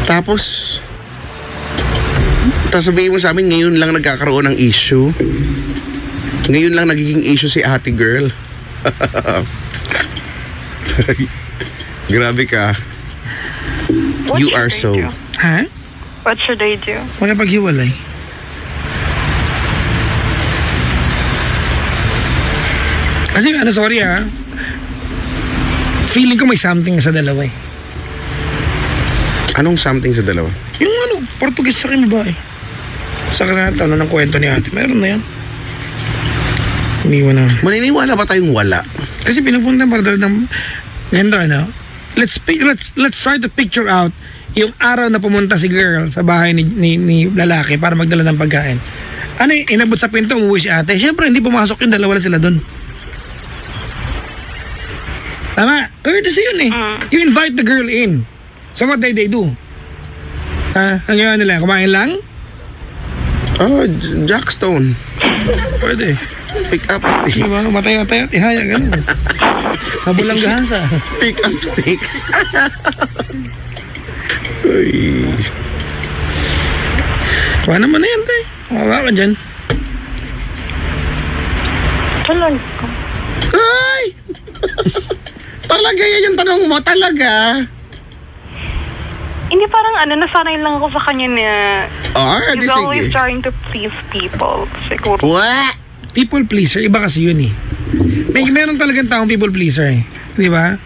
Tapos sabihin mo sa amin, ngayon lang nagkakaroon ng issue. Ngayon lang nagiging issue si ate girl. Grabe ka. What You should are I so... do? Ha? What should I do? Makipaghiwalay. Kasi sorry feeling ko may something sa dalawa eh. Anong something sa dalawa? Yung Portuguese sa akin babae. Sa kanata, ng kwento ni ate. Meron na yan. Hindi mo na. Maniniwala ba tayong wala? Kasi pinupunta para dahil ng ganito let's try to picture out yung araw na pumunta si girl sa bahay ni lalaki para magdala ng pagkain. Ano inabot sa pinto, umuwi si ate. Siyempre, hindi pumasok yung dalawa lang sila doon. Tama? Courtesy yun eh. You invite the girl in. So what they do? Ang ginawa nila, kumain lang? Oh, Jackstone. Pwede. Pick up sticks. Diba? Matay-matay at ihaya, ganun. Mabulang gahasa. Pick up sticks. Uy. Kuha naman na yan, te. Mawa ka dyan. Talaga. Ay! Talaga yan yung tanong mo, talaga. Hindi, parang nasanay lang ako sa kanya na Di he's always sige. trying to please people. Siguro. What? People pleaser, iba kasi yun eh. Meron talagang taong people pleaser eh. Di ba?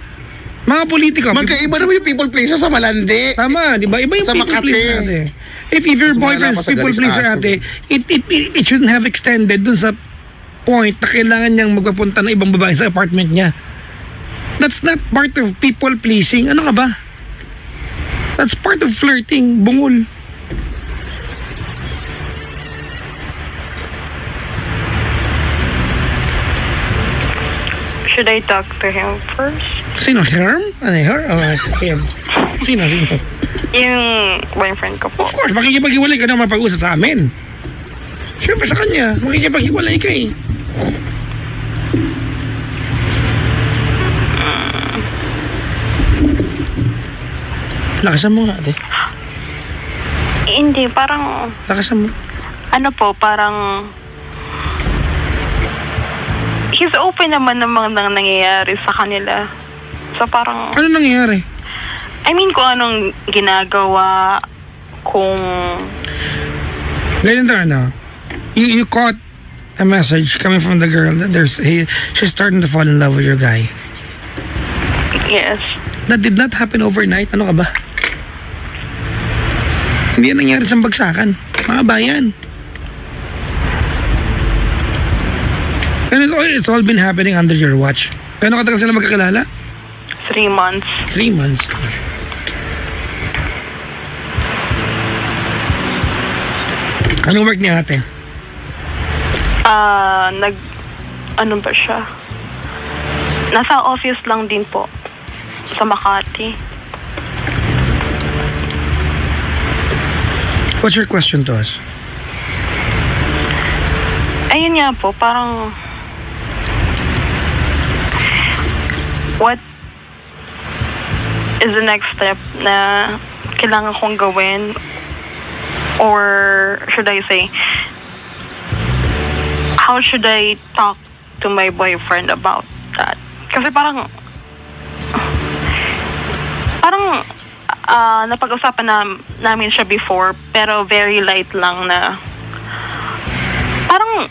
Mga politiko. Magkaiba naman yung people pleaser sa Malandi. Tama, di ba? Iba yung Sa people Makati. pleaser ate. If your Mas boyfriend's malala pa sa people Galis pleaser Aso. ate, it shouldn't have extended dun sa point na kailangan niyang magpapunta ng ibang babae sa apartment niya. That's not part of people pleasing. Ano ka ba? That's part of flirting. Bungol. Should I talk to him first? Sino? Herm? Ano her? Him. Sino? Yung boyfriend ko po. Of course, makikipag-iwalay ka na mapag-usap sa amin. Siyempre sa kanya, makikipag-iwalay ka eh. Lakasan mo nga, ate. Hindi, parang Lakasan mo. parang he's open naman ng mga nangyayari sa kanila. So parang, Ano nangyayari? I mean, kung anong ginagawa, kung Ganyan na, You caught a message coming from the girl that she's starting to fall in love with your guy. yes. That did not happen overnight. Ano ka ba? Hindi yan nangyari sa bagsakan. Mga bayan. And it's all been happening under your watch. Gano'ng katagal sila magkakilala? 3 months. 3 months. Anong work ni ate? Ano ba siya? Nasa office lang din po. Sa Makati. What's your question to us? Ayun nga po, parang what is the next step na kailangan kong gawin? Or should I say, how should I talk to my boyfriend about that? Kasi parang napag-usapan namin siya before, pero very light lang na parang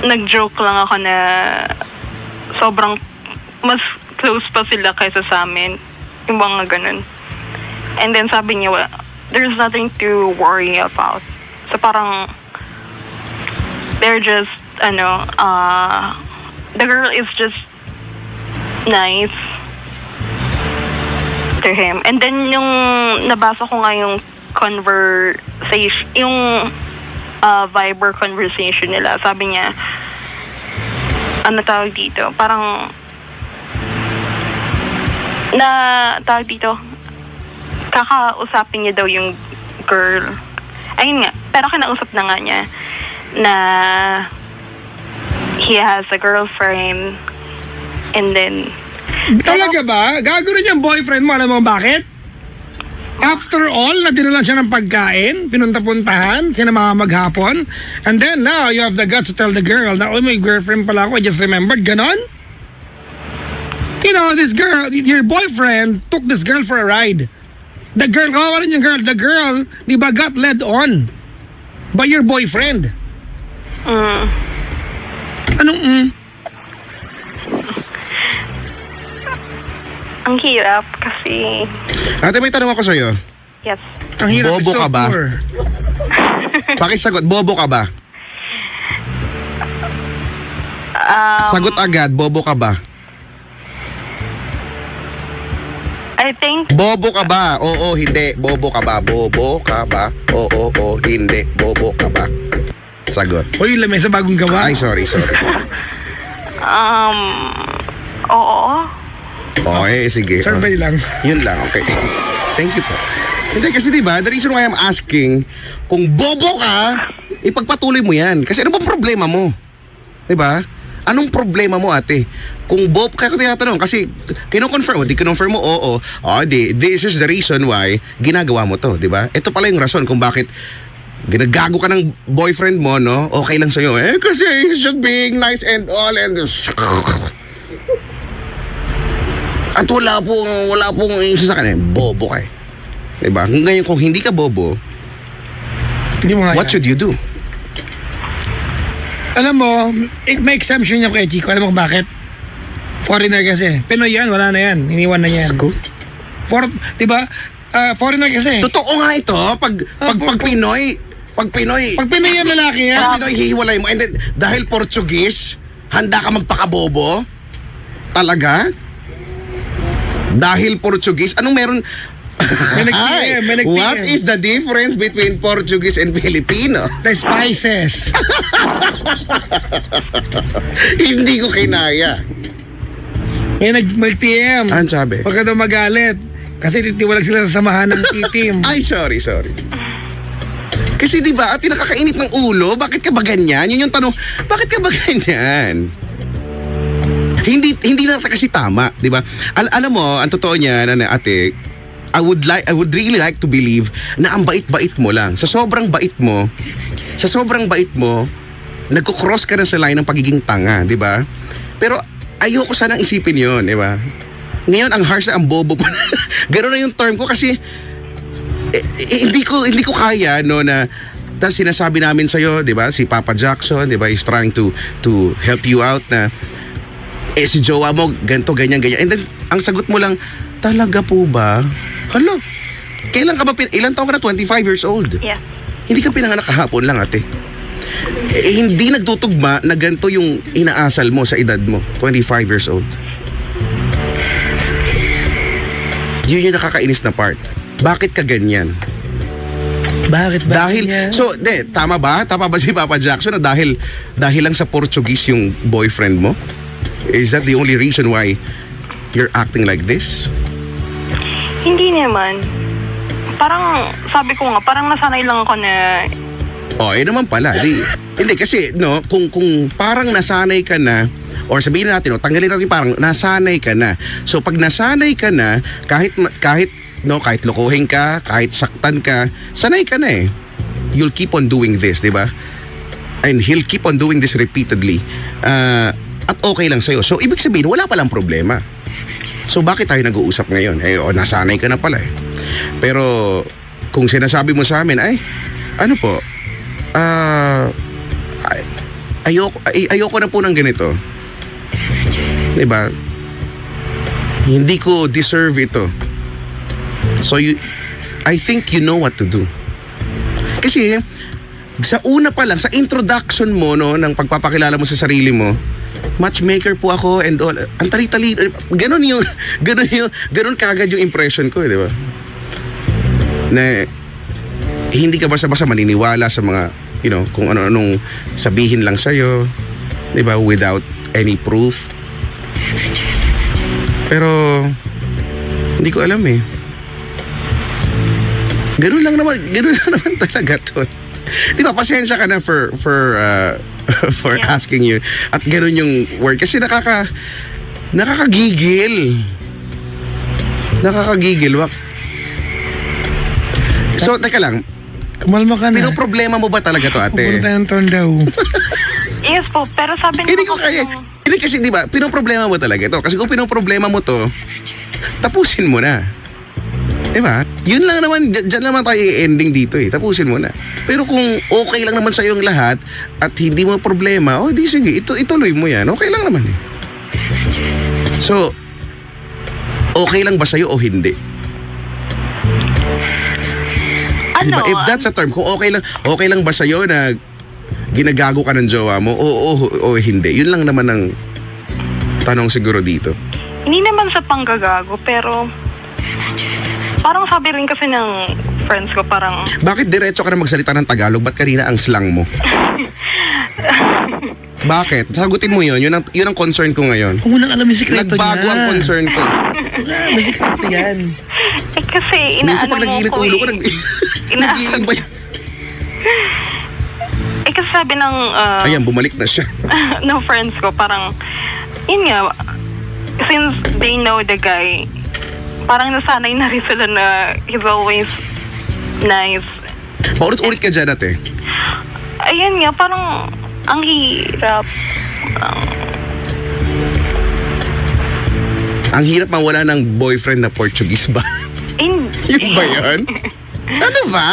nag-joke lang ako na sobrang mas close pa sila kaysa sa amin. Yung mga ganun. And then sabi niya, there's nothing to worry about. So parang they're just, the girl is just nice to him. And then yung nabasa ko nga yung conversation, yung Viber conversation nila, sabi niya, ano tawag dito, parang tawag dito, kakausapin niya daw yung girl. Ayun nga, pero kinausap na nga niya na he has a girlfriend and then Talaga ba? Gago rin yung boyfriend mo. Alam mo bakit? After all, nadinalan siya ng pagkain, pinunta-puntahan, sinama maghapon, and then now you have the guts to tell the girl na, oh, may girlfriend pala ako, I just remembered, ganon? You know, this girl, your boyfriend took this girl for a ride. The girl, kawawa rin yung girl, the girl, di ba, got led on by your boyfriend. Anong Ang hirap kasi, Ate, may tanong ako sa'yo. yes. Ang hirap, Bobo it's so ka ba? poor. Pakisagot, bobo ka ba? Sagot agad, bobo ka ba? I think, Bobo ka ba? Oo, hindi. Bobo ka ba? Bobo ka ba? Oo, hindi. Bobo ka ba? Sagot. Uy, lamesa bagong gawa. Ay, sorry. oo. Okay, sige. Survey lang. Yun lang, okay. Thank you po. Hindi kasi diba, the reason why I'm asking, kung bobo ka, ipagpatuloy mo yan. Kasi ano bang problema mo? Diba? Anong problema mo, ate? Kung bobo, kaya ko tinatanong, kasi kino-confirm mo, di-confirm mo, oo. This is the reason why ginagawa mo to, diba? Ito pala yung rason kung bakit ginagago ka ng boyfriend mo, no? Okay lang sa'yo. Kasi he's just being nice and all and... At wala pong issue sa kanya. Bobo ka eh. Diba? Ngayon, kung hindi ka bobo, Hindi mo nga what yan. should you do? Alam mo, may exemption yung kay Chico. Alam mo kung bakit? Foreigner kasi. Pinoy yan, wala na yan. Iniwan na yan. Diba? Foreigner kasi. Totoo nga ito. Pag Pinoy, Pag Pinoy yan, lalaki yan. pag Pinoy, hihiwalay mo. And then, dahil Portuguese, handa ka magpakabobo? Talaga? Dahil Portuguese, anong meron? May nag-PM, may nag-PM. What is the difference between Portuguese and Filipino? The spices. Hindi ko kinaya. May nag-PM. Ano sabi? Huwag ka daw magalit. Kasi titiwalag sila sa samahan ng titim. Ay, sorry. Kasi di ba, ati nakakainit ng ulo, bakit ka ba ganyan? Yun yung tanong, bakit ka ba ganyan? Hindi na kasi tama, di ba? Alam mo, ang totoo niyan, ate, I would really like to believe na ang bait-bait mo lang. Sa sobrang bait mo, nagko-cross ka na sa line ng pagiging tanga, di ba? Pero ayoko sanang isipin 'yon, di ba? Ngayon ang harsh na ang bobo ko. Ganoon na yung term ko kasi hindi ko kaya no na tas sinasabi namin sa iyo, 'di ba? Si Papa Jackson, 'di ba, is trying to help you out na si jowa mo ganto ganyan. And then ang sagot mo lang, talaga po ba? Hala. Kailan ka ba ilan taon ka na? 25 years old. Yes. Hindi ka pinanganak kahapon lang, ate. Hindi nagtutugma na ganito yung inaasal mo sa edad mo, 25 years old. Yun yung nakakainis na part. Bakit ka ganyan? Bakit ba? Dahil, tama ba? Tama ba si Papa Jackson na dahil lang sa Portuguese yung boyfriend mo? Is that the only reason why you're acting like this? Hindi naman. Parang, sabi ko nga, parang nasanay lang ako na, Naman pala. Hindi kasi, no, kung parang nasanay ka na, or sabihin natin, tanggalin natin parang nasanay ka na. So, pag nasanay ka na, kahit lokohin ka, kahit saktan ka, sanay ka na eh. You'll keep on doing this, di ba? And he'll keep on doing this repeatedly. At okay lang sa'yo. So, ibig sabihin, wala palang problema. So, bakit tayo nag-uusap ngayon? Nasanay ka na pala eh. Pero, kung sinasabi mo sa amin, ayoko na po ng ganito. Diba? Hindi ko deserve ito. So, I think you know what to do. Kasi, sa una pa lang, sa introduction mo, no, ng pagpapakilala mo sa sarili mo, matchmaker po ako and all. Ang tali-tali, ganun kagad yung impression ko, di ba? Na hindi ka basta-basta maniniwala sa mga, kung ano-anong sabihin lang sa'yo, di ba, without any proof. Pero, hindi ko alam eh. Ganun lang naman talaga to. Di ba, pasensya ka na for asking you. At ganun yung word. Kasi nakakagigil. Nakakagigil. So, teka lang, Kumalma ka na. pinoproblema mo ba talaga to, ate? Pupunta tayong Tondaw. Yes po, pero sabi niya Hindi ko kaya. Hindi kasi, di ba, pinoproblema mo talaga to. Kasi kung pinoproblema mo to, tapusin mo na. Di ba? Yun lang naman, dyan naman tayo i-ending dito eh. Tapusin mo na. Pero kung okay lang naman sa yung lahat at hindi mo problema, oh di sige, ituloy mo yan. Okay lang naman eh. So, okay lang ba sa'yo o hindi? Ano? Diba? If that's a term, kung okay lang ba sa'yo na ginagago ka ng jowa mo o hindi? Yun lang naman ang tanong siguro dito. Hindi naman sa panggagago, pero parang sabi rin kasi ng friends ko, parang Bakit diretso ka na magsalita ng Tagalog? Ba't kanina ang slang mo? Bakit? Sagutin mo yun. Yun ang concern ko ngayon. Kung unang alam yung sikreto niya. Nagbago ang concern ko. May sikreto yan. kasi Minsan inaano pag mo nagiinit ko ulo ko, Ina- nag-iiba yun. kasi sabi ng Ayan, bumalik na siya. ng friends ko, parang yun nga, since they know the guy, parang nasanay na rin sila na he's always nice. Paulit-ulit ka dyan, ate. Ayun nga, parang ang hirap. Ang hirap mawala ng boyfriend na Portuguese ba? Hindi. Yun ba yun? Ano ba?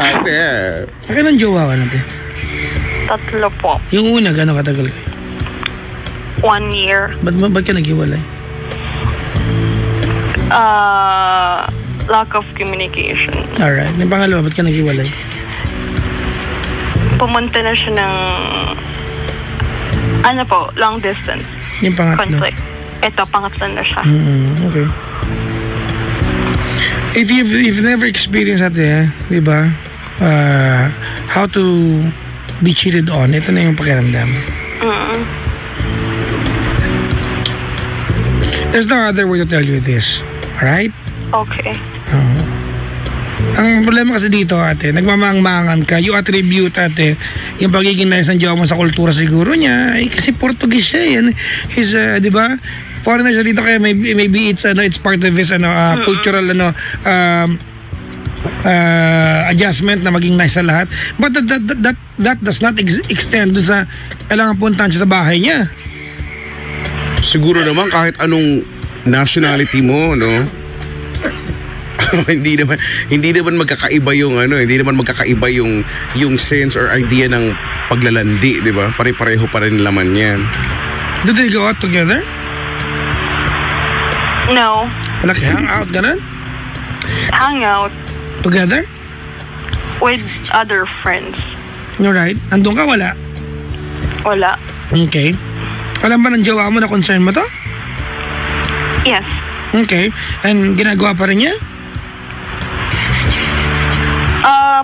Ate. Akin ang jowa ka natin. 3 po. Yung una, gano'ng katagal kayo? 1 year. Ba't ka naghiwalay? Lack of communication. Alright. Yung pangalawa, ba't ka naghiwalay? Pumunta na siya ng long distance Yung pangatlo. conflict. Ito, pangatlo na siya. Okay. If you've never experienced ate, di ba? How to be cheated on, ito na yung pakiramdam. There's no other way to tell you this. Alright? Okay. Ang problema kasi dito ate, nagmamangmangan ka, you attribute ate, yung pagiging nice ng jowa mo sa kultura siguro niya, kasi Portuguese siya yan. He's, di ba? Foreigner siya dito kaya maybe it's part of his cultural adjustment na maging nice sa lahat. But that does not extend dun sa kailangan puntahan siya sa bahay niya. Siguro naman kahit anong nationality mo, no? hindi naman magkakaiba yung sense or idea ng paglalandi, 'di ba? Pare-pareho pa rin laman 'yan. Do they go out together? No. Wala kayo hang out ganun? Hang out Together? with other friends. You're right. Andun ka, wala? Wala. Okay. Alam ba ng jowa mo na concern mo to? Yes. Okay. And ginagawa pa rin niya?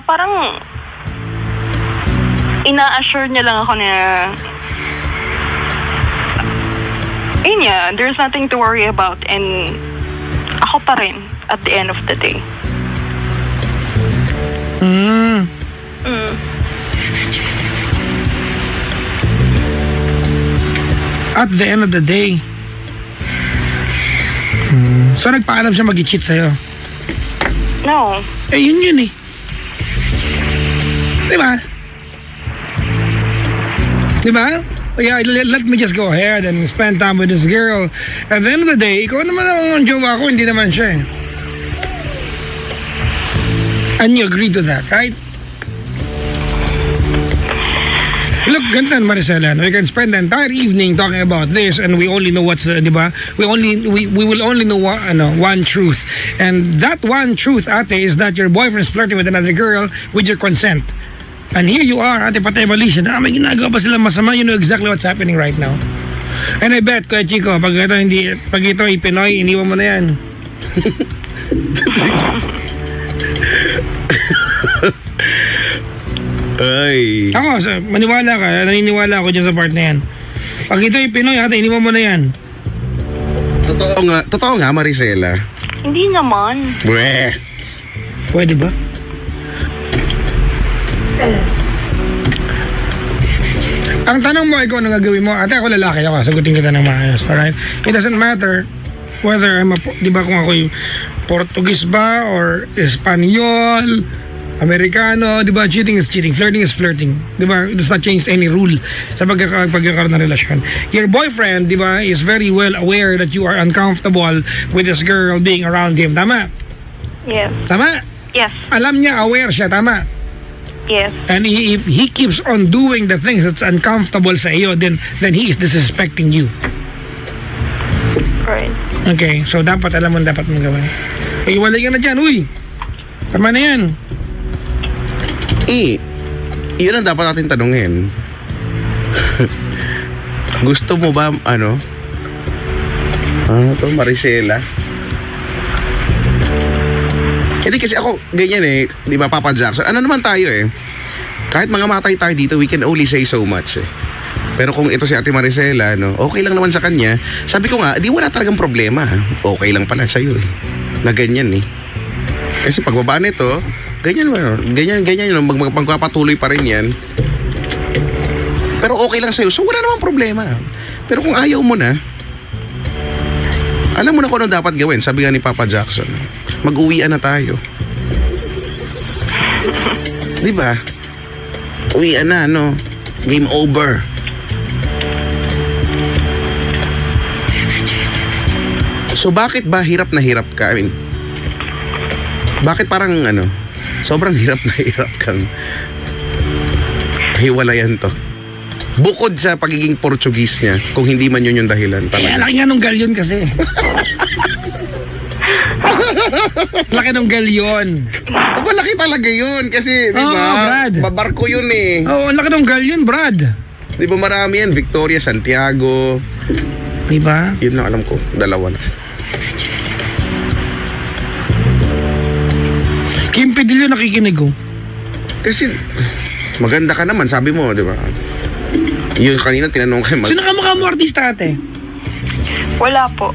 Parang ina-assure niya lang ako na there's nothing to worry about, and ako pa rin at the end of the day. At the end of the day. So nagpaalam siya mag-cheat sa'yo? No. Yun eh. Diba? Yeah, let me just go ahead and spend time with this girl. At the end of the day, ikaw naman ang jowa ko, hindi naman siya eh. And you agree to that, right? Look, gantan Maricela, we can spend the entire evening talking about this, and we only know what's, di ba? We will only know one truth. And that one truth, ate, is that your boyfriend is flirting with another girl with your consent. And here you are, ate, patay mali siya na may ginagawa pa sila masama. You know exactly what's happening right now. And I bet, Kuya Chico, pag ito Pinoy, iniwan mo na yan. Ay. Ako, maniwala ka, naniniwala ako dyan sa part na yan. Pag ito Pinoy, ate, iniwan mo na yan. Totoo nga, Maricela. Hindi naman. Weh. Pwede ba? Ang tanong mo, ikaw anong gagawin mo? Ate, ako lalaki ako, sagutin kita ng maayos, alright? It doesn't matter whether di ba kung ako'y Portuguese ba or Espanyol, Amerikano, di ba, cheating is cheating, flirting is flirting. Di ba, it does not change any rule sa pagkakaroon ng relasyon. Your boyfriend, di ba, is very well aware that you are uncomfortable with this girl being around him. Tama? Yes. Tama? Yes. Alam niya, aware siya, tama? Yes. And if he keeps on doing the things that's uncomfortable sa iyo, then he is disrespecting you. Right. Okay, so dapat alam mo dapat mong gawin. Iwalay ka na dyan, uy! Tama na yan. Yun ang dapat natin tanungin. Gusto mo ba, ano to, Maricela? Hindi kasi ako, ganyan eh, di ba, Papa Jackson? Ano naman tayo eh? Kahit mga matay tayo dito, we can only say so much eh. Pero kung ito si Ate Maricela, no, okay lang naman sa kanya. Sabi ko nga, di wala talagang problema. Okay lang pala sa'yo eh. Na ganyan eh. Kasi pagbaba nito, ganyan yun, magpapatuloy pa rin yan. Pero okay lang sa'yo, so wala namang problema. Pero kung ayaw mo na, alam mo na kung ano dapat gawin. Sabi nga ni Papa Jackson, mag-uwian na tayo. Di ba? Uwian na, no? Game over. So bakit ba hirap na hirap ka? I mean, bakit parang ano, sobrang hirap na hirap kang hiwalayan to? Bukod sa pagiging Portuguese niya, kung hindi man yun yung dahilan talaga. Laki nga nung galyon kasi. Laki nung galyon. Malaki talaga yun kasi, di Oo, ba? Brad. Babarko yun eh. Oo, laki nung galyon, Brad. Di ba marami yan? Victoria, Santiago. Di ba? Yun lang alam ko. Dalawa na. Kim Pedillo nakikinig ko. Kasi maganda ka naman, sabi mo, di ba? Yun kanina tinanong kayo. Sino kamukha mo artista ate? Wala po.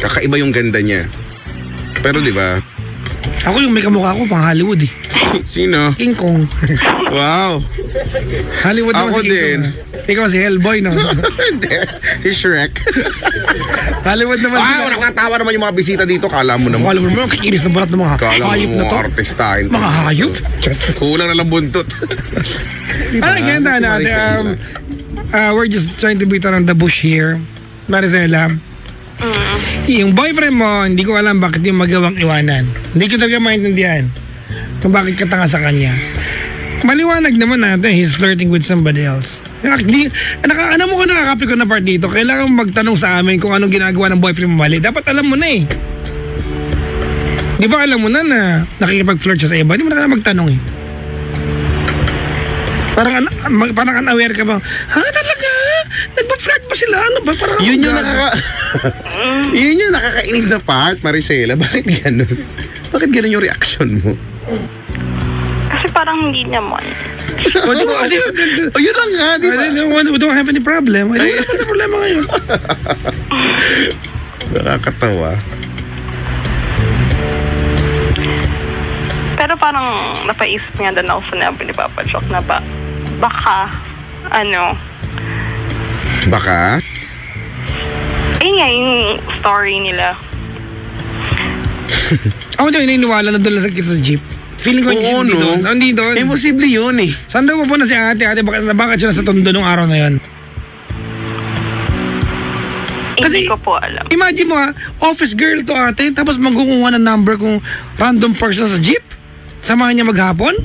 Kakaiba yung ganda niya. Pero di ba? Ako yung may kamukha ko pang Hollywood eh. Sino? King Kong. Wow. Hollywood naman Ako si King din. Kong. Ikaw si Hellboy, no? Hindi. Si Shrek. Hollywood naman sila. Nakatawa naman yung mga bisita dito. Kala mo naman. Alam mo naman, kikinis ng barat ng mga Kala mo hayop na to. mga artistahin. Mga hayop? Kulang na lang buntot. Ay, ganda Si na. Maricela. We're just trying to beat around the bush here. Maricela, yung boyfriend mo, hindi ko alam bakit yung magawang iwanan. Hindi ko talaga maintindihan kung bakit ka tanga sa kanya. Maliwanag naman natin, he's flirting with somebody else. Ano mo kung nakakapit ko na part dito, kailangan mo magtanong sa amin kung anong ginagawa ng boyfriend mo mali. Dapat alam mo na eh. Di ba alam mo na nakikipag-flirt siya sa iba? Di mo na kailangan magtanong eh. Parang unaware ka ba? Ha, talaga? Nagpa-flirt ba sila? Ano ba? Parang Yun yung yun yung nakakainis na part, Maricela. Bakit ganun? Bakit ganun yung reaction mo? Kasi parang hindi naman. O, di ba? O yun lang nga, di ba? We don't have any problem. Wala na problema ngayon. Nakakatawa. Pero parang napaisip nga din ako sa nabi ni Papa Jock na baka, Baka? nga yung story nila. Ako daw ininiwala na doon lang sa jeep. Feeling ko Oo, hindi no? doon. Hindi doon. Imposible yun eh. Saan daw po na si ate? Ate, bakit siya nasa tondo nung araw na yun? Kasi- Hindi ko po alam. Imagine mo ha, office girl to ate, tapos magkukuha ng number kung random person sa jeep. Samahan niya maghapon?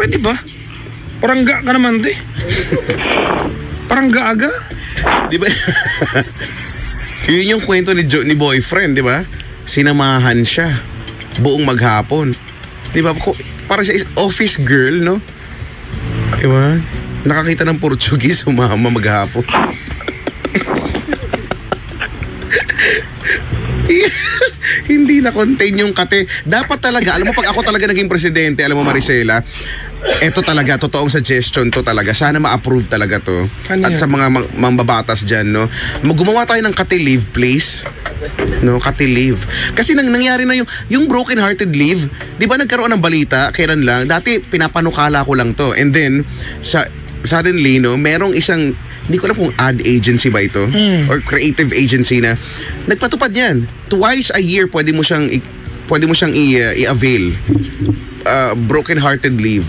Pwede ba? Parang ga ka naman te. Parang gaaga. Di ba? Yun yung kwento ni boyfriend, di ba? Sinamahan siya buong maghapon. Di ba? Para siya is office girl, no? Di ba? Nakakita ng Portuguese, sumama maghapon. Hindi na contain yung kate. Dapat talaga, alam mo, pag ako talaga naging presidente, alam mo Maricela, eto talaga, totoong suggestion to talaga. Sana ma-approve talaga to. Ano At yan? sa mga mambabatas dyan, no? Gumawa tayo ng kate leave, please. No, kate leave. Kasi nangyari na yung broken hearted leave, di ba nagkaroon ng balita, kailan lang, dati pinapanukala ko lang to. And then, suddenly, no, merong isang, hindi ko alam kung ad agency ba ito or creative agency na nagpatupad yan. Twice a year pwede mo siyang i-avail. broken-hearted leave.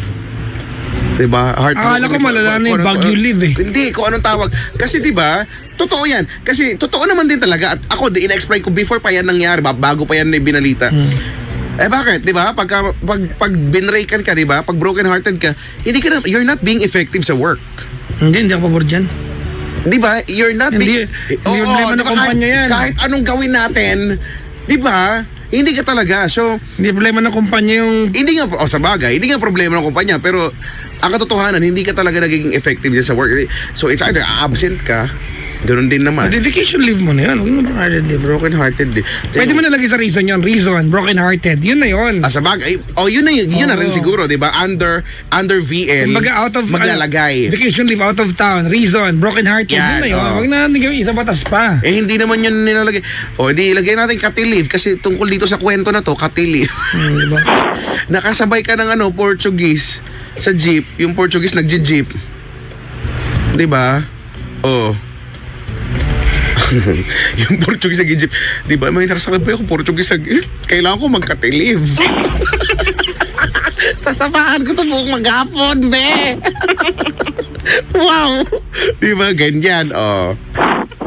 Diba? Akala ko malala na yung Baguio leave eh. Hindi, kung anong tawag. Kasi diba, totoo yan. Kasi totoo naman din talaga. At ako, ina-explain ko before pa yan nangyari, bago pa yan binalita. Eh bakit, di ba? Pag binraken ka, di ba? Pag broken-hearted ka, you're not being effective sa work. Hindi ako pabor dyan. Di ba? You're not Hindi problema ng kumpanya yan. Kahit anong gawin natin, di ba? Hindi ka talaga. So, Hindi problema ng kumpanya yung... hindi nga, sa bagay, hindi nga problema ng kumpanya, pero ang katotohanan, hindi ka talaga nagiging effective dyan sa work. So, it's either absent ka, ganun din naman. Vacation leave mo na yan. Huwag mo broken-hearted leave. Broken-hearted din. Pwede mo nalagay sa reason yun. Reason, broken-hearted. Yun na yun. Sa bagay, yun na rin siguro, di ba? Under VL, Kumbaga out of... maglalagay. Vacation leave out of town. Reason, broken-hearted. Yan, Yun na yun. oo. Huwag na nagawin isa batas pa. Hindi naman yun nilalagay. Di ilagay natin katil leave kasi tungkol dito sa kwento na to, katil leave. Diba? Nakasabay ka ng Portuguese sa jeep, yung Portuguese nagje-jeep. 'Di ba? Yung Portuguese nagje-jeep. 'Di ba? May nakasakay pa yung Portuguese kailangan ko magkatil leave. Sasabahan ko to buong maghapon, be. Wow. 'Di ba ganyan?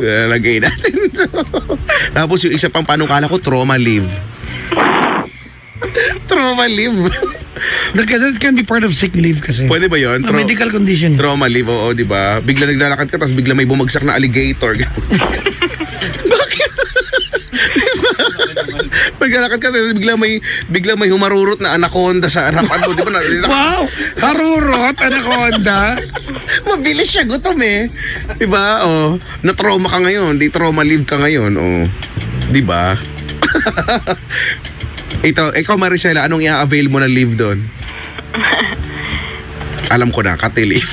Lagay natin to. Tapos yung isa pang panukala ko, trauma leave. Trauma leave. That can be part of sick leave kasi. Pwede ba yun? Medical condition. Trauma leave, oo, di ba? Bigla naglalakad ka, tapos bigla may bumagsak na alligator. Bakit? Diba? Naglalakad ka, tapos bigla may humarurot na anaconda sa harapan mo, di ba? Wow! Harurot, anaconda. Mabilis siya, gutom eh. Di ba? Na-trauma ka ngayon, di trauma leave ka ngayon, di ba? Ikaw Maricela, anong i-avail mo na leave doon? Alam ko na, kati leave.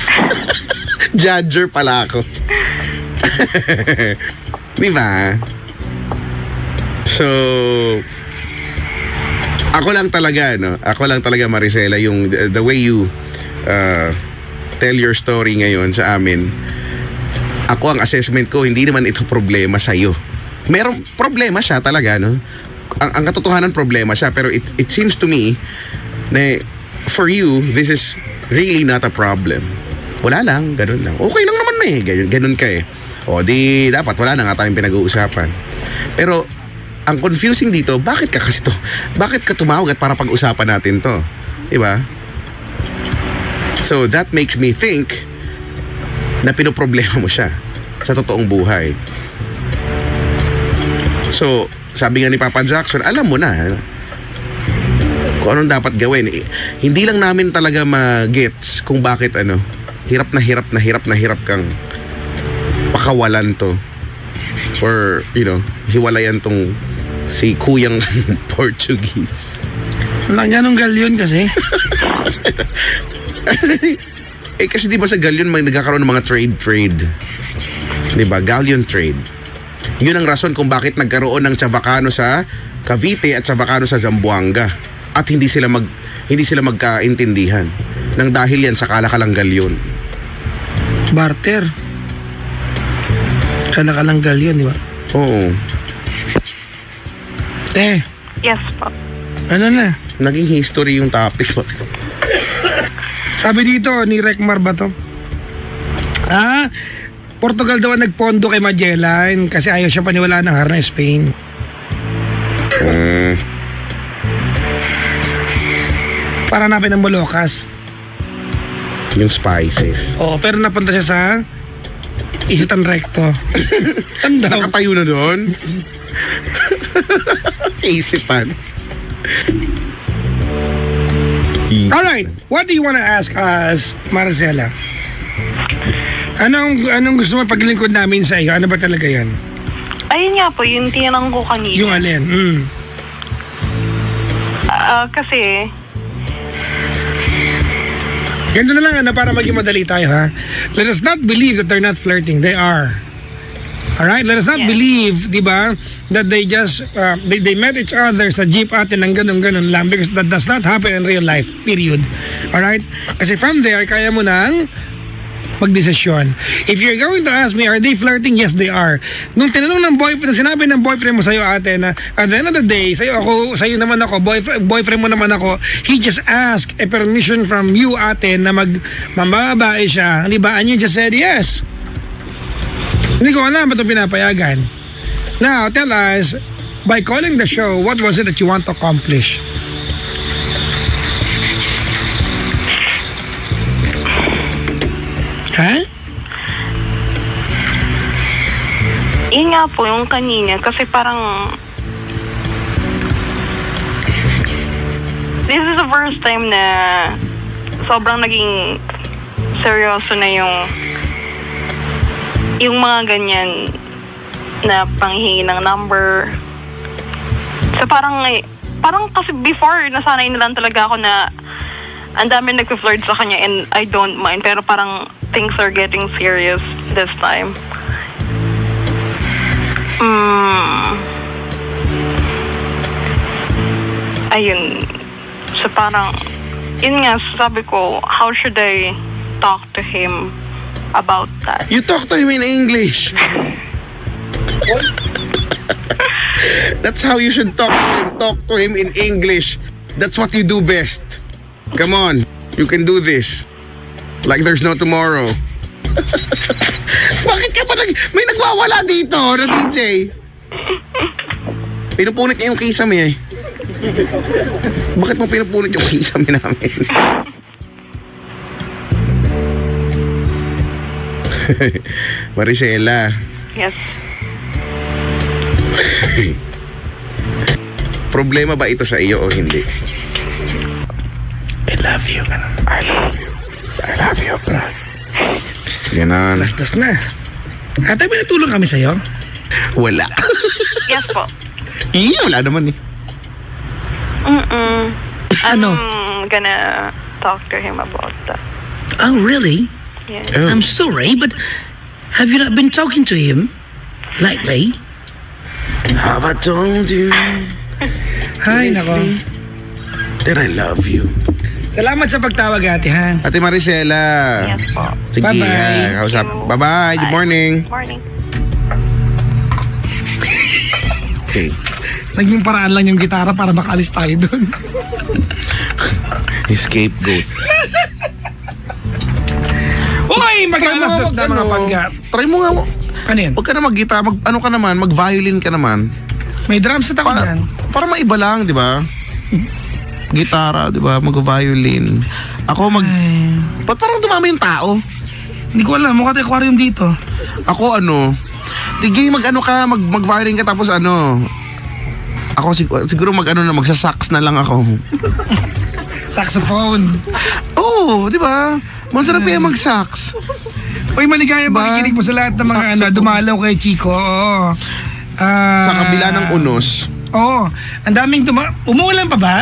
Judger pala ako. Di ba? So, ako lang talaga Maricela, yung the way you tell your story ngayon sa amin, ako ang assessment ko, hindi naman ito problema sa'yo. Merong problema siya talaga, no? Ang katotohanan problema siya, pero it seems to me na for you, this is really not a problem. Wala lang, ganun lang. Okay lang naman ganun ka eh. Di dapat wala na nga tayong pinag-uusapan. Pero ang confusing dito, bakit ka kasi to? Bakit ka tumawag at para pag-usapan natin to? Diba? So that makes me think na pinoproblema mo siya sa totoong buhay. So, sabi nga ni Papa Jackson, alam mo na kung anong dapat gawin. Hindi lang namin talaga ma-gets kung bakit hirap na hirap kang pakawalan to or hiwalayan tong si kuyang Portuguese. Wala nga nung galyon kasi. Kasi di ba sa galyon may nagkakaroon ng mga trade. Di ba? Galleon trade. Yun ang rason kung bakit nagkaroon ng Chavacano sa Cavite at Chavacano sa Zamboanga. At hindi sila magkaintindihan. Nang dahil yan sa kalakalang galyon. Barter. Kalakalang galyon, di ba? Oo. Yes po. Ano na? Naging history yung topic. Sabi dito ni Rekmar ba to? Portugal daw ang nagpondo kay Magellan kasi ayaw siya paniwalaan ng harna Spain. Para hanapin ang Moluccas. Yung spices. Pero napunta siya sa Isitan Recto. Ano daw? Nakatayo na doon? Isipan. Alright, what do you want to ask us, Maricela? Anong gusto mo paglingkod namin sa iyo? Ano ba talaga yan? Ayun nga po, yung tinanong ko kanina. Yung alin? Kasi, ganito na lang para maging madali tayo, ha? Let us not believe that they're not flirting. They are. Alright? Let us not believe, di ba, that they just, they met each other sa jeep atin ng ganun-ganun lang because that does not happen in real life. Period. Alright? Kasi from there, kaya mo nang magdesisyon. If you're going to ask me, are they flirting? Yes, they are. Nung tinanong ng boyfriend, sinabi ng boyfriend mo sa'yo, ate, na at the end of the day, sa'yo naman ako, boyfriend mo naman ako, he just asked a permission from you, ate, na mambabae siya. Di ba? And you just said yes. Hindi ko alam ba't ito pinapayagan. Now, tell us, by calling the show, what was it that you want to accomplish? Ha? Yun nga po, yung kanina, kasi parang this is the first time na sobrang naging seryoso na yung mga ganyan na panghingi ng number. So parang kasi before, nasanay na lang talaga ako na ang dami nag-flirt sa kanya and I don't mind. Pero parang things are getting serious this time. Ayun. So parang, yun nga, sabi ko, how should I talk to him about that? You talk to him in English. That's how you should talk to him. Talk to him in English. That's what you do best. Come on, you can do this. Like there's no tomorrow. Bakit ka pa may nagwawala dito na DJ? Pinupunit niya yung kisame eh. Bakit mo pinupunit yung kisame namin? Maricela. Yes. Problema ba ito sa iyo o hindi? I love you. I love you. I love you, Brad. Ganon. Lastos na. Ate, may natulong kami sa'yo? Wala. Yes po. Wala naman eh. Ano? I'm gonna talk to him about that. Oh, really? Yes. Oh. I'm sorry, but have you not been talking to him lately? Have I told you Ay, nako. that I love you? Salamat sa pagtawag, ate, ha? Ate Maricela. Yes po. Sige, Bye-bye. kausap. Bye-bye. Good morning. Morning. Okay. Naging paraan lang yung gitara para makaalis tayo doon. Scapegoat. Hoy! Magkamasdas na mga pagga. Try mo nga. Ano yan? Huwag ka na mag-gita. Ano ka naman? Mag-violin ka naman. May drum set ako dyan. Para maiba lang, di ba? Gitara, di ba? Mag-violin. Ako Ay, Ba't parang dumami yung tao? hindi ko alam. Mukha tayo aquarium dito. Ako Tigay mag-ano ka, mag-violin ka tapos ano. Ako siguro magsasax na lang ako. Saxophone. Oo, di ba? Masarap kaya mag-sax. Uy, maligaya Diba? pakikinig po sa lahat ng mga Saxophone. dumalaw kay Chico. Oo. Sa kabila ng unos. Oo. Ang daming umuulan pa ba?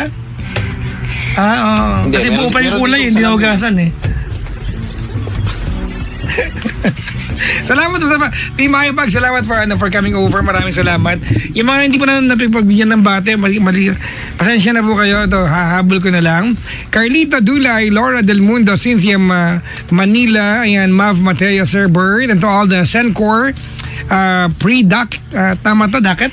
Oo. Hindi, Kasi meron- buo pa yung meron kulay, dito hindi sa nahugasan eh. Salamat po sa Team Ayapag, salamat for coming over. Maraming salamat. Yung mga hindi po na napipagbigyan ng bate, pasensya na po kayo. Ito, hahabol ko na lang. Carlita Dulay, Laura Del Mundo, Cynthia Manila, ayan, Mav Mateo, Sir Bird, and to all the Sencor, pre-doc, tama to, daket?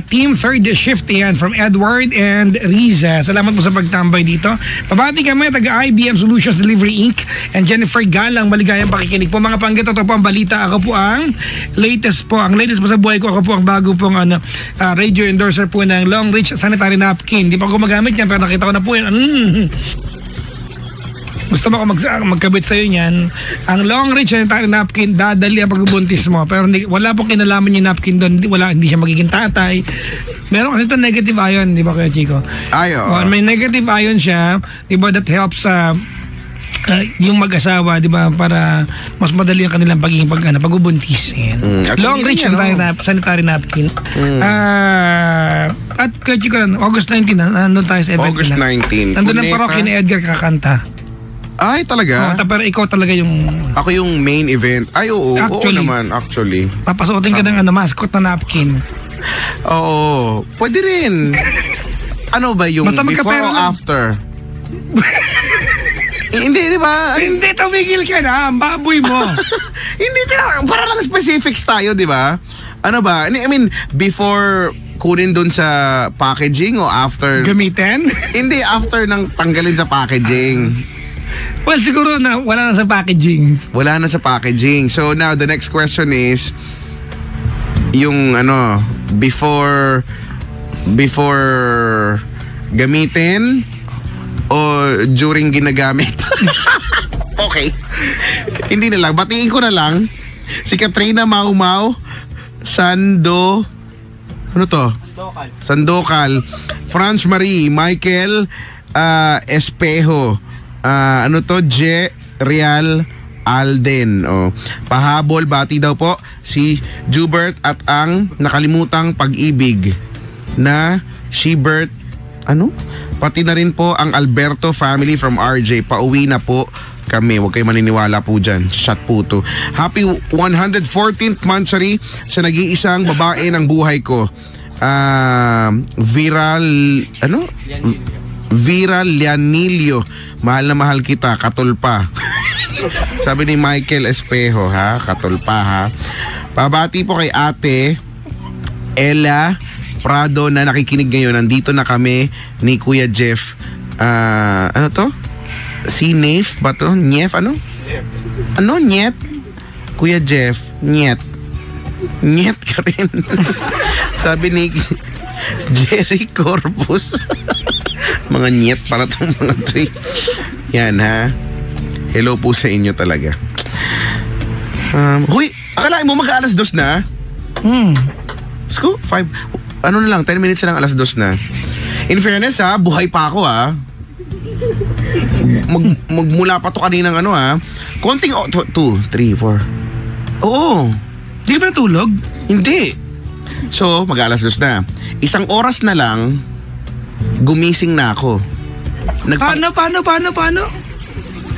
Team third shift yan from Edward and Riza. Salamat po sa pagtambay dito. Pabati kami taga IBM Solutions Delivery Inc. and Jennifer Galang, maligayang pakikinig po mga panggit. Ito po ang balita. Ako po ang latest po sa buhay ko. Ako po ang bago pong radio endorser po ng Long Reach Sanitary Napkin. Di pa ako gumagamit yan pero nakita ko na po yan. Gusto mo ako magkabit sa'yo niyan. Ang Long Reach Sanitary Napkin, dadali ang pagbubuntis mo. Pero wala pong kinalaman yung napkin doon. Hindi siya magiging tatay. Meron kasi ito negative ion, di ba Kuya Chico? Ay, oo. May negative ion siya, di ba, that helps yung mag-asawa, di ba, para mas madali ang kanilang pagiging pagbubuntis. Actually, Long Reach yun, Sanitary Napkin. At Kuya Chico, August 19, nandun tayo sa event August nila. 19. Nandun ang Cuneta. parokya ni Edgar kakanta. Ay, talaga? Pero ikaw talaga yung Ako yung main event. Ay, oo. Actually. Oo naman, actually. papasuotin ka ng mascot na napkin. Oo. Pwede rin. Ano ba yung Basta before magkapera o lang. after? Hindi, di ba? Hindi, tumigil ka na. Ang baboy mo. Hindi, para lang specifics tayo, di ba? Ano ba? I mean, before kunin dun sa packaging o after? Gamitin? Hindi, after nang tanggalin sa packaging. Well, siguro na wala na sa packaging. Wala na sa packaging. So now, the next question is, yung ano, before gamitin o during ginagamit? Okay. Hindi na lang. Batiin ko na lang. Si Katrina Mau ano to? Sandocal. Franz Marie, Michael Espejo. Ano to? Real Alden. Oh. Pahabol, bati daw po si Jubert at ang Nakalimutang Pag-ibig na Shebert. Ano? Pati na rin po ang Alberto family from RJ. Pauwi na po kami. Huwag kayo maniniwala po dyan. Shot po to. Happy 114th monthsary sa nag-iisang babae ng buhay ko. Viral Lianilio. Mahal na mahal kita. Katulpa. Sabi ni Michael Espejo, ha? Katulpa, ha? Pabati po kay ate Ella Prado na nakikinig ngayon. Nandito na kami ni Kuya Jeff. Ano to? Si Nef ba to? Nyef ano? Ano? Nyet? Kuya Jeff, nyet. Nyet ka rin. Sabi ni Jerry Corpus. Mga nyet para itong mga three. Yan, ha? Hello po sa inyo talaga. Huy, akalain mo mag-alas 2 na? Sko, 5. Ano na lang, 10 minutes na lang alas 2 na. In fairness, ha? Buhay pa ako, ha? Magmula pa to kaninang ano, ha? Konting 2, 3, 4. Oo. Di ba tulog? Hindi. So, mag-alas 2 na. Isang oras na lang, gumising na ako. Paano?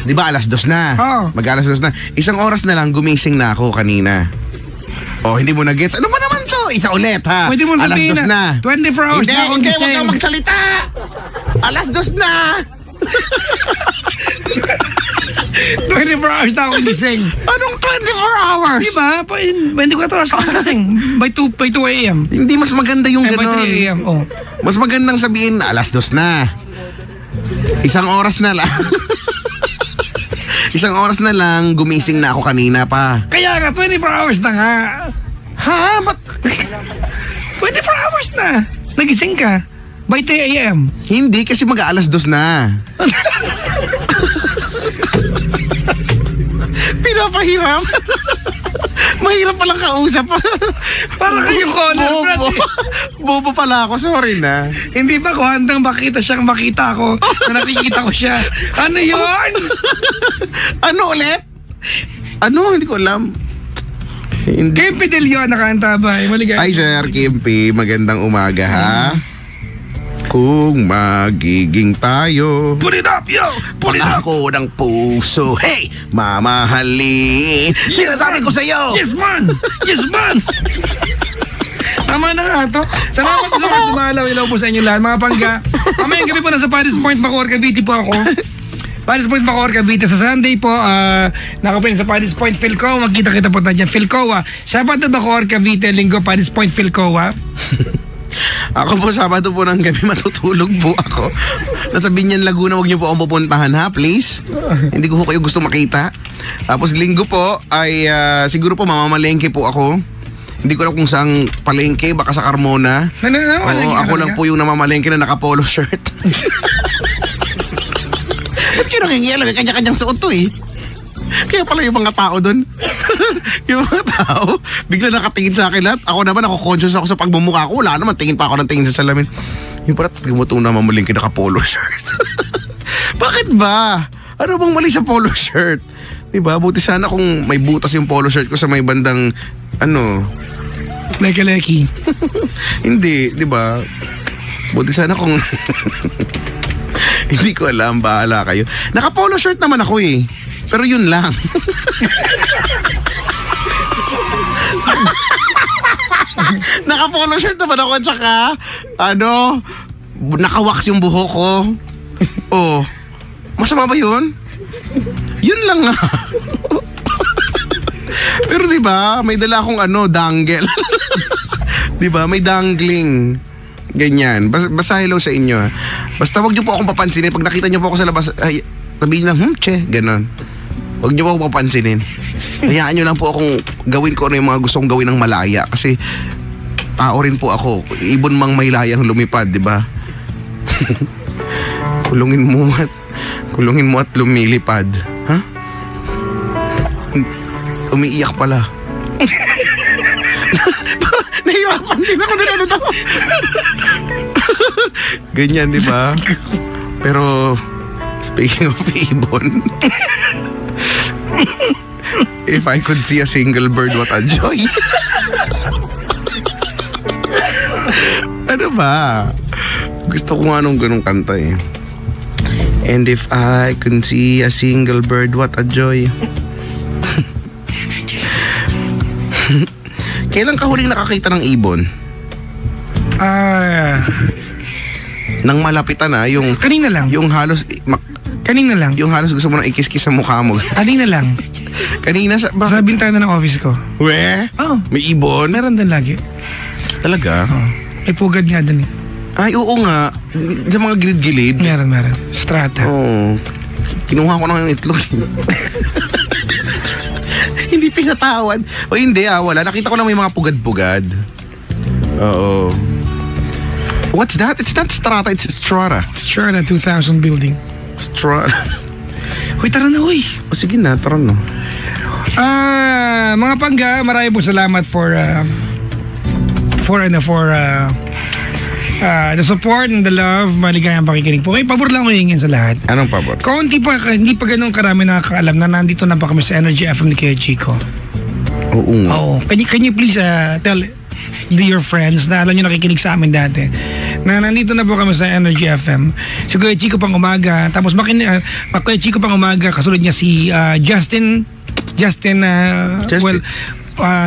Di ba alas 2 na? Oo. Mag-alas 2 na. Isang oras na lang, gumising na ako kanina. Oh, hindi mo na-gets. Ano ba naman to? Isa ulit, ha? Pwede mo alas sabihin 2 na. 24 hours na akong Hindi, gising. huwag kang magsalita. Alas 2 na. 24 hours na akong gising. Anong 24 hours? Di ba? 24 hours akong gising. By 2 a.m. Hindi mas maganda yung By 3 ganon. a.m. Oh. Mas magandang sabihin, alas 2 na. Isang oras na lang. Isang oras na lang, gumising na ako kanina pa. Kaya nga, 24 hours na nga. Ha? Ba't? 24 hours na. Nagising ka. By 3 a.m. Hindi, kasi mag-aalas 2 na. Pinapahirap. Mahirap palang kausap. Para kayo caller, Bobo. Bobo pala ako, sorry na. Hindi ba ko handang makita siyang makita ko na nakikita ko siya? Ano yun? Ano ulit? Ano? Hindi ko alam. Hindi. Kimpi Del Leon nakanta ba? Maligay. Hi, Sir Kimpi. Magandang umaga, ha? Kung magiging tayo, Put it up, yo! Put it up! pangako ng puso, hey, mamahalin. Sinasabi ko sa'yo. Yes, man! Yes, man! Tama na nga to. Salamat po sa mga dumalaw. Ilaw po sa inyo lahat. Mga pangga. Mamayang gabi po nasa Paris Point, Bacoor, Cavite po ako. Paris Point, Bacoor, Cavite. Sa Sunday po, nakapin sa Paris Point, Philcoa. Magkita-kita po tayo dyan. Philcoa. Sabado, Bacoor, Cavite. Linggo, Paris Point, Philcoa. Ako po, Sabado po ng gabi matutulog po ako. Nasa Binyan, Laguna, huwag niyo po akong pupuntahan, ha, please. Hindi ko po kayo gusto makita. Tapos Linggo po ay siguro po mamamalengke po ako. Hindi ko alam kung saang palengke, baka sa Carmona. Oo, ako lang po yung namamalengke na naka-polo shirt. Ba't kayo nangingialam? Kanya-kanyang suot to, eh. Kaya pala yung mga tao doon. Yung mga tao, bigla nakatingin sa akin lahat. Ako naman, conscious ako sa pagmumukha ko. Wala naman, tingin pa ako ng tingin sa salamin. Yung pala, gumutong na mamaling naka-polo shirt. Bakit ba? Ano bang mali sa polo shirt? Diba? Buti sana kung may butas yung polo shirt ko sa may bandang, Leki-leki. Hindi, diba? Buti sana kung... Hindi ko alam, bahala kayo. Naka-polo shirt naman ako, eh. Pero yun lang. Naka-polo shirt naman ako at saka, naka-wax yung buhok ko. Oh, masama ba yun? Yun lang nga. Pero di ba, may dala akong dangle. Di ba, may dangling. Ganyan. Basta hello sa inyo. Basta wag niyo po akong papansinin. Pag nakita niyo po ako sa labas, ay, sabihin lang, ganon. Wag niyo po akong papansinin. Hayaan niyo lang po akong gawin ko yung mga gusto kong gawin ng malaya. Kasi tao rin po ako. Ibon mang may layang lumipad, di ba? Kulungin mo at lumilipad. Ha? Umiiyak pala. Nahihirapan din ako na ano to. Ganyan, di ba? Pero, speaking of ibon, if I could see a single bird, what a joy. Ano ba? Gusto ko nga nung ganung kanta eh. And if I could see a single bird, what a joy. Kailan ka huling nakakita ng ibon? Nang malapitan na, yung Kanina lang. yung halos Kanina lang. yung halos gusto mo nang ikis-kis sa mukha mo. Kanina lang. Kanina Sa bakit? bintana ng office ko. We? Oh, May ibon? meron din lagi. Talaga? Oh, may pugad nga dun eh. Ay, oo nga. Sa mga gilid-gilid. Meron. Strata. Oo. Kinuha ko na yung itlog. Hindi pinatawad. O hindi wala. Nakita ko na may mga pugad-pugad. Oo. What's that? It's not strata, it's strata. Strata 2000 building. Strata. Hoy, tara na, hoy. O sige na, tara no. Mga pangga, marami po salamat for the support and the love, maligayang pakikinig po. May pabor lang ko hingin sa lahat. Anong pabor? Kaunti pa, hindi pa ganun karami nakakaalam na nandito na pa kami sa Energy FM ni Kuya Chico. Oo nga. Oo. Can you please tell your friends na alam nyo nakikinig sa amin dati na nandito na po kami sa Energy FM. Si Kuya Chico pang umaga. Tapos Kuya Chico pang umaga, kasunod niya si Justin. Well,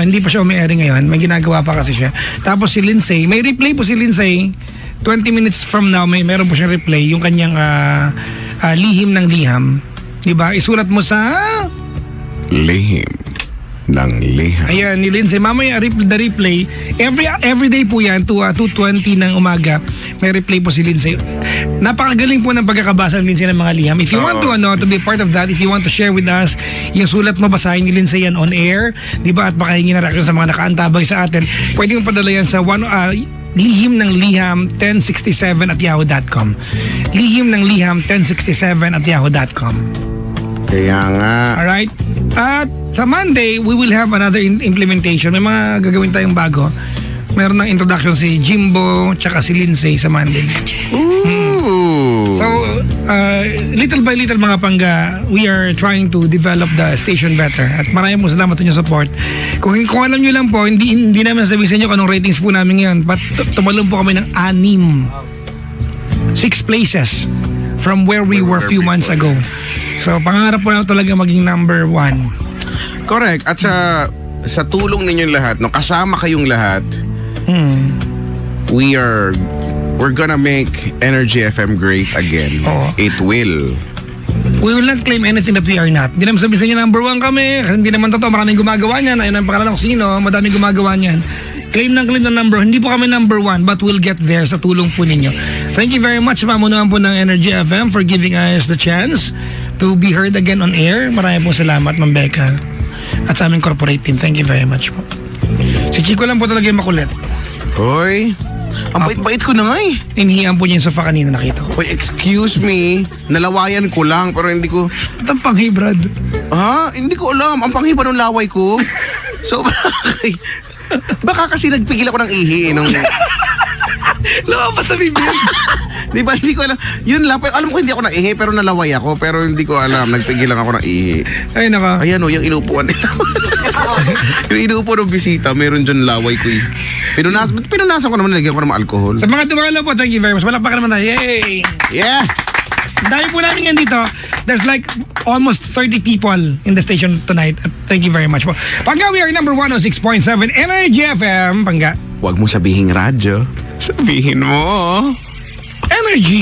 hindi pa siya umi-airing ngayon. May ginagawa pa kasi siya. Tapos si Lindsay, may replay po si Lindsay. 20 minutes from now, meron po siyang replay. Yung kanyang lihim ng liham. Diba? Isulat mo sa... Lihim ng liham. Ayan, ni Lindsay. Mamaya, the replay. Every day po yan, 2:20 ng umaga, may replay po si Lindsay. Napakagaling po ng pagkakabasa ng Lindsay ng mga liham. If you want to be part of that, if you want to share with us, yung sulat mo, basahin ni Lindsay yan on air, di ba? At makahingi na reaction sa mga nakaantabay sa atin. Pwede mong padala yan sa lihim ng liham 1067@yahoo.com. Lihim ng liham 1067@yahoo.com. Kaya nga. Alright? At sa Monday, we will have another implementation. May mga gagawin tayong bago. Meron ng introduction si Jimbo tsaka si Lindsay sa Monday. Ooh. So, little by little mga pangga, we are trying to develop the station better. At maraming po salamat sa inyong support. Kung alam nyo lang po, hindi namin sabihin sa inyo kung anong ratings po namin ngayon. But tumalong po kami ng 6 places from where we were a few months ago. So, pangarap po na talaga maging number 1. Correct. At sa tulong ninyong lahat, no, kasama kayong lahat, we're gonna make Energy FM great again. Oo. It will. We will not claim anything that we are not. Hindi naman sabihin sa inyo number 1 kami. Kasi hindi naman totoo. Maraming gumagawa niyan. Ayun ang pangalan ko sino. Madaming gumagawa niyan. Claim ng number. Hindi po kami number 1, but we'll get there sa tulong po ninyo. Thank you very much, pamunuan po ng Energy FM for giving us the chance to be heard again on air. Maraming po salamat, Ma'am Becca. At sa aming corporate team. Thank you very much po. Si Chico lang po talaga yung makulit. Hoy, ang bait-bait ko na nga eh. Inhiyan po niya yung sofa kanina, nakita ko. Hoy, excuse me. Nalawayan ko lang pero hindi ko... Ba't ang panghi, Brad? Ha? Hindi ko alam. Ang panghiba ng laway ko. So, baka kasi nagpigil ako ng ihi nung... Lumabas sa bibig. Di ba, hindi ko alam. Yun lang. Alam ko hindi ako naihi pero nalaway ako. Pero hindi ko alam. Nagpigil lang ako ng ihi. Ay, naka. Ayan o, yung inuupuan nila. Yung inuupuan ng bisita, meron dyan laway ko eh. Pinunasan ko naman, nalagyan ko naman alcohol. Sa mga dumalo po, thank you very much. Malakpakan naman tayo. Yay! Yeah! Dahil po namin yan dito, there's like almost 30 people in the station tonight. Thank you very much po. Pangga, we are number 106.7 Energy FM. Pangga. Huwag mo sabihin radyo. Sabihin mo. Energy.